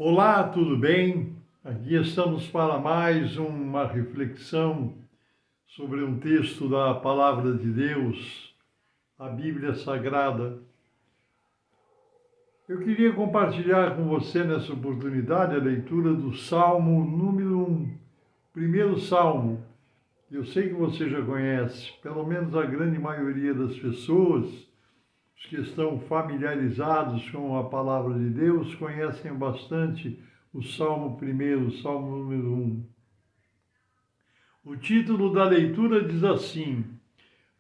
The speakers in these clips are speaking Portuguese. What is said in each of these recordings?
Olá, tudo bem? Aqui estamos para mais uma reflexão sobre um texto da Palavra de Deus, a Bíblia Sagrada. Eu queria compartilhar com você nessa oportunidade a leitura do Salmo número 1, primeiro Salmo. Eu sei que você já conhece, pelo menos a grande maioria das pessoas, os que estão familiarizados com a Palavra de Deus, conhecem bastante o Salmo primeiro, o Salmo número 1. O título da leitura diz assim: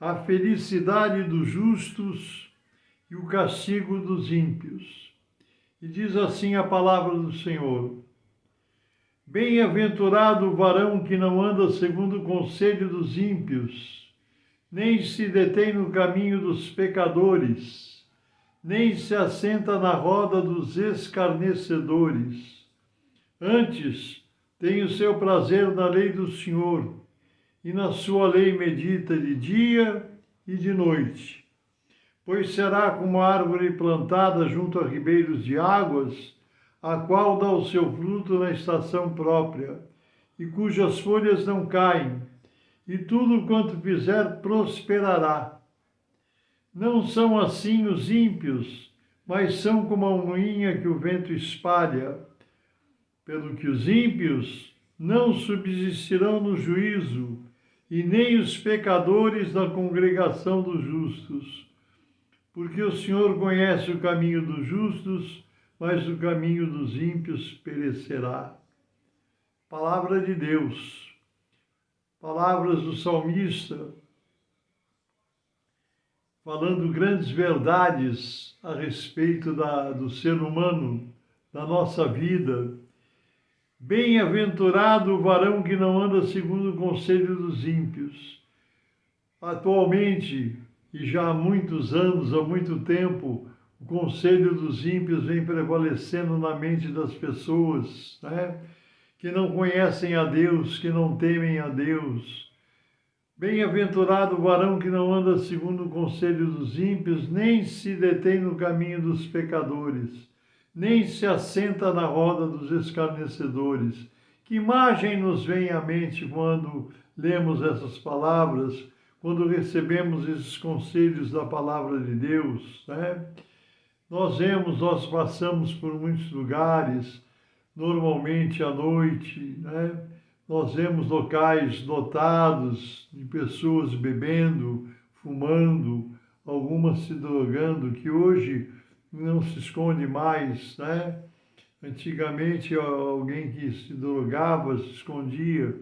A felicidade dos justos e o castigo dos ímpios. E diz assim a palavra do Senhor: Bem-aventurado o varão que não anda segundo o conselho dos ímpios, nem se detém no caminho dos pecadores, nem se assenta na roda dos escarnecedores. Antes, tem o seu prazer na lei do Senhor, e na sua lei medita de dia e de noite. Pois será como a árvore plantada junto a ribeiros de águas, a qual dá o seu fruto na estação própria, e cujas folhas não caem, e tudo quanto fizer prosperará. Não são assim os ímpios, mas são como a moinha que o vento espalha. Pelo que os ímpios não subsistirão no juízo, e nem os pecadores na congregação dos justos. Porque o Senhor conhece o caminho dos justos, mas o caminho dos ímpios perecerá. Palavra de Deus, palavras do salmista, falando grandes verdades a respeito do ser humano, da nossa vida. Bem-aventurado o varão que não anda segundo o conselho dos ímpios. Atualmente, e já há muitos anos, há muito tempo, o conselho dos ímpios vem prevalecendo na mente das pessoas, né? Que não conhecem a Deus, que não temem a Deus. Bem-aventurado o varão que não anda segundo o conselho dos ímpios, nem se detém no caminho dos pecadores, nem se assenta na roda dos escarnecedores. Que imagem nos vem à mente quando lemos essas palavras, quando recebemos esses conselhos da palavra de Deus, né? Nós passamos por muitos lugares, normalmente à noite, né? Nós vemos locais lotados de pessoas bebendo, fumando, algumas se drogando, que hoje não se esconde mais, né? Antigamente, alguém que se drogava, se escondia,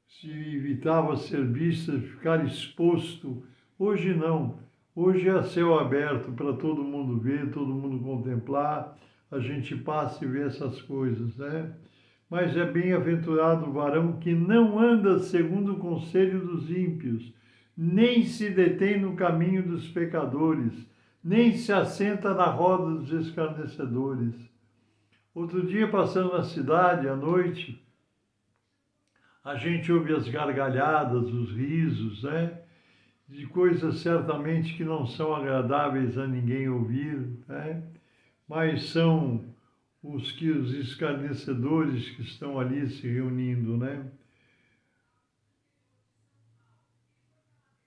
se evitava ser visto, ficar exposto. Hoje não. Hoje é céu aberto para todo mundo ver, todo mundo contemplar. A gente passa e vê essas coisas, né? Mas é bem-aventurado o varão que não anda segundo o conselho dos ímpios, nem se detém no caminho dos pecadores, nem se assenta na roda dos escarnecedores. Outro dia, passando na cidade, à noite, a gente ouve as gargalhadas, os risos, né? De coisas certamente que não são agradáveis a ninguém ouvir, né? Mas são os escarnecedores que estão ali se reunindo, né?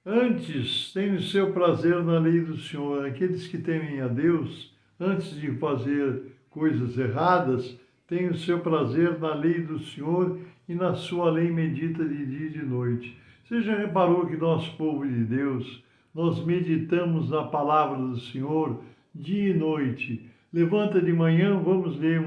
Antes, tem o seu prazer na lei do Senhor. Aqueles que temem a Deus, antes de fazer coisas erradas, têm o seu prazer na lei do Senhor e na sua lei medita de dia e de noite. Você já reparou que nós, povo de Deus, nós meditamos na palavra do Senhor dia e noite? Levanta de manhã, vamos ler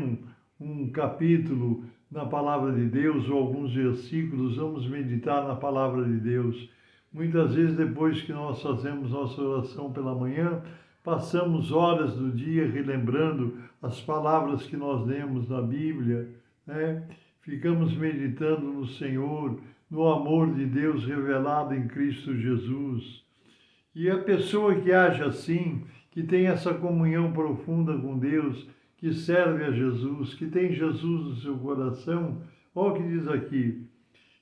um capítulo na palavra de Deus ou alguns versículos, vamos meditar na palavra de Deus. Muitas vezes, depois que nós fazemos nossa oração pela manhã, passamos horas do dia relembrando as palavras que nós lemos na Bíblia, né? Ficamos meditando no Senhor, no amor de Deus revelado em Cristo Jesus. E a pessoa que age assim, que tem essa comunhão profunda com Deus, que serve a Jesus, que tem Jesus no seu coração, olha o que diz aqui: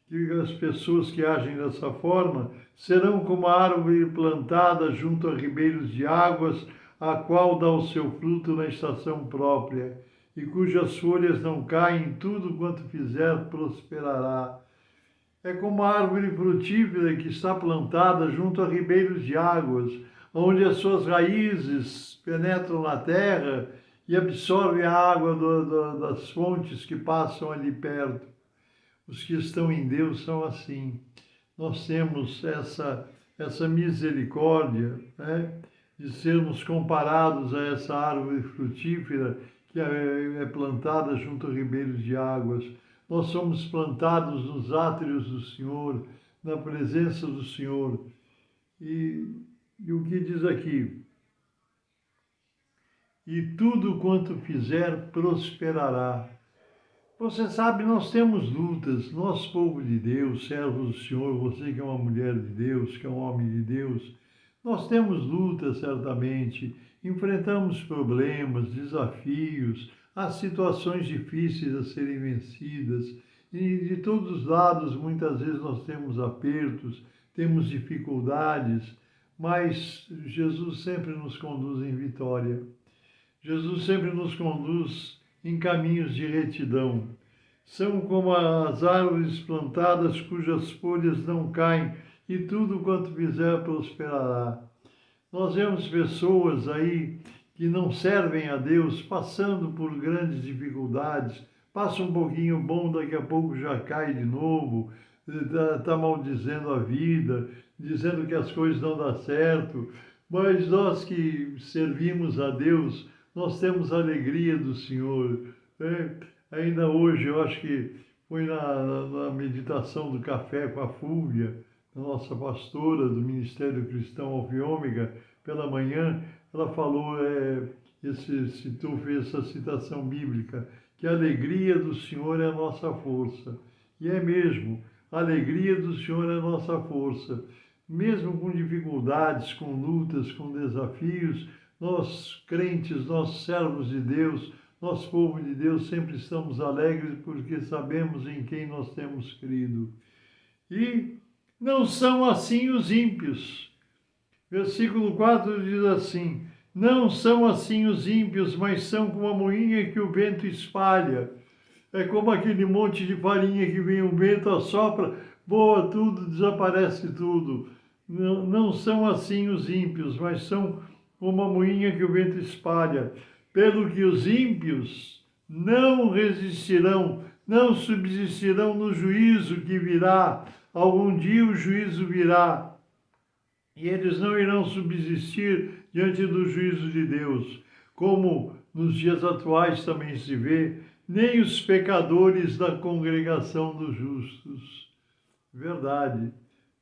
que as pessoas que agem dessa forma serão como a árvore plantada junto a ribeiros de águas, a qual dá o seu fruto na estação própria, e cujas folhas não caem, tudo quanto fizer prosperará. É como a árvore frutífera que está plantada junto a ribeiros de águas, onde as suas raízes penetram na terra e absorvem a água das fontes que passam ali perto. Os que estão em Deus são assim. Nós temos essa misericórdia, né, de sermos comparados a essa árvore frutífera que é plantada junto a ribeiros de águas. Nós somos plantados nos átrios do Senhor, na presença do Senhor. E o que diz aqui? E tudo quanto fizer prosperará. Você sabe, nós temos lutas, nós, povo de Deus, servos do Senhor, você que é uma mulher de Deus, que é um homem de Deus, nós temos lutas, certamente, enfrentamos problemas, desafios, há situações difíceis a serem vencidas, e de todos os lados, muitas vezes, nós temos apertos, temos dificuldades, mas Jesus sempre nos conduz em vitória. Jesus sempre nos conduz em caminhos de retidão. São como as árvores plantadas cujas folhas não caem e tudo quanto fizer prosperará. Nós vemos pessoas aí que não servem a Deus passando por grandes dificuldades, passa um pouquinho bom, daqui a pouco já cai de novo, está maldizendo a vida, dizendo que as coisas não dão certo. Mas nós que servimos a Deus, nós temos a alegria do Senhor. Né? Ainda hoje, eu acho que foi na meditação do café com a Fúvia, a nossa pastora do Ministério Cristão Alfa e Ômega, pela manhã, ela falou, fez essa citação bíblica, que a alegria do Senhor é a nossa força. E é mesmo, a alegria do Senhor é a nossa força. Mesmo com dificuldades, com lutas, com desafios, nós crentes, nós servos de Deus, nós povo de Deus, sempre estamos alegres porque sabemos em quem nós temos crido. E não são assim os ímpios. Versículo 4 diz assim: não são assim os ímpios, mas são como a moinha que o vento espalha. É como aquele monte de farinha que vem o vento, assopra, voa tudo, desaparece tudo. Não são assim os ímpios, mas são como a moinha que o vento espalha. Pelo que os ímpios não resistirão, não subsistirão no juízo que virá. Algum dia o juízo virá, e eles não irão subsistir diante do juízo de Deus, como nos dias atuais também se vê, nem os pecadores da congregação dos justos. Verdade,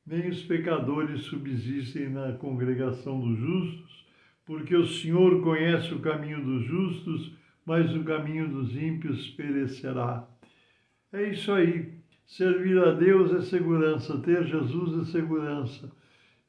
nem os pecadores subsistem na congregação dos justos, porque o Senhor conhece o caminho dos justos, mas o caminho dos ímpios perecerá. É isso aí. Servir a Deus é segurança, ter Jesus é segurança.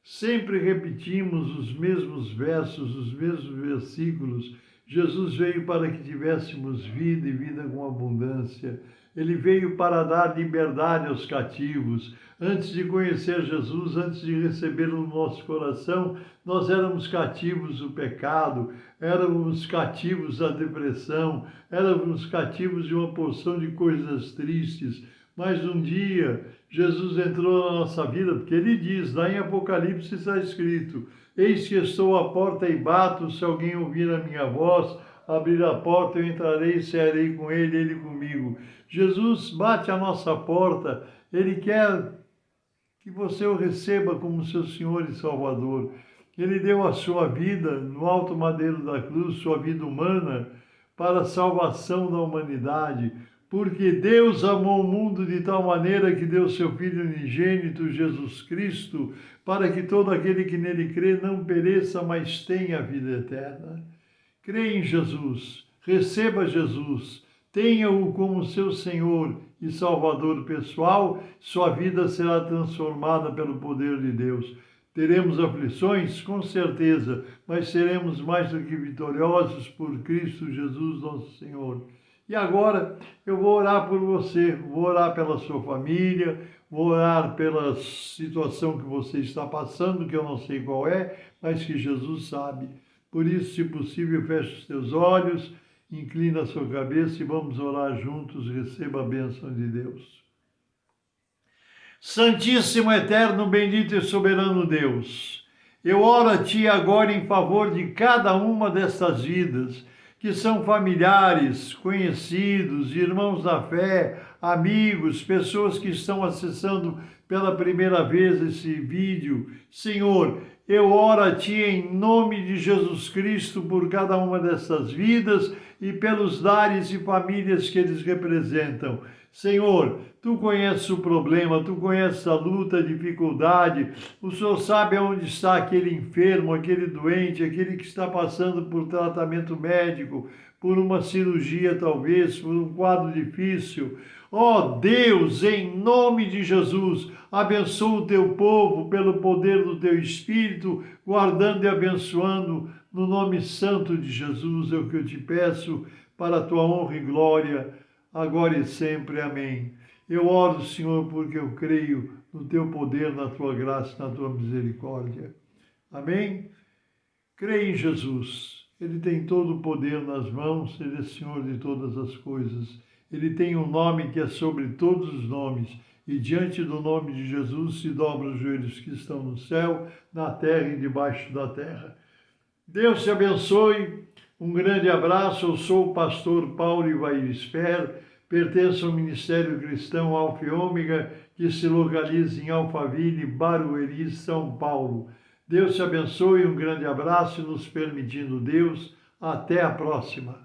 Sempre repetimos os mesmos versos, os mesmos versículos. Jesus veio para que tivéssemos vida e vida com abundância. Ele veio para dar liberdade aos cativos. Antes de conhecer Jesus, antes de recebê-lo no nosso coração, nós éramos cativos do pecado, éramos cativos da depressão, éramos cativos de uma porção de coisas tristes. Mas um dia Jesus entrou na nossa vida, porque ele diz, lá em Apocalipse está escrito: eis que estou à porta e bato, se alguém ouvir a minha voz, abrir a porta, eu entrarei e cearei com ele, ele comigo. Jesus bate à nossa porta, ele quer que você o receba como seu Senhor e Salvador. Ele deu a sua vida no alto madeiro da cruz, sua vida humana, para a salvação da humanidade. Porque Deus amou o mundo de tal maneira que deu seu Filho unigênito, Jesus Cristo, para que todo aquele que nele crê não pereça, mas tenha a vida eterna. Crê em Jesus, receba Jesus, tenha-o como seu Senhor e Salvador pessoal, sua vida será transformada pelo poder de Deus. Teremos aflições? Com certeza, mas seremos mais do que vitoriosos por Cristo Jesus, nosso Senhor. E agora eu vou orar por você, vou orar pela sua família, vou orar pela situação que você está passando, que eu não sei qual é, mas que Jesus sabe. Por isso, se possível, feche os teus olhos Inclina a sua cabeça e vamos orar juntos. Receba a bênção de Deus. Santíssimo, eterno, bendito e soberano Deus, eu oro a Ti agora em favor de cada uma dessas vidas, que são familiares, conhecidos, irmãos da fé, amigos, pessoas que estão acessando pela primeira vez esse vídeo. Senhor, eu oro a Ti em nome de Jesus Cristo por cada uma dessas vidas e pelos lares e famílias que eles representam. Senhor, Tu conheces o problema, Tu conheces a luta, a dificuldade, o Senhor sabe onde está aquele enfermo, aquele doente, aquele que está passando por tratamento médico, por uma cirurgia talvez, por um quadro difícil. Ó Deus, em nome de Jesus, abençoa o Teu povo pelo poder do Teu Espírito, guardando e abençoando no nome santo de Jesus, é o que eu te peço, para a Tua honra e glória, agora e sempre. Amém. Eu oro, Senhor, porque eu creio no Teu poder, na Tua graça, na Tua misericórdia. Amém? Creia em Jesus. Ele tem todo o poder nas mãos, Ele é Senhor de todas as coisas. Ele tem um nome que é sobre todos os nomes, e diante do nome de Jesus se dobram os joelhos que estão no céu, na terra e debaixo da terra. Deus te abençoe. Um grande abraço. Eu sou o pastor Paulo Ivair Sper, pertenço ao Ministério Cristão Alfa e Ômega, que se localiza em Alphaville, Barueri, São Paulo. Deus te abençoe, um grande abraço e, nos permitindo Deus, até a próxima.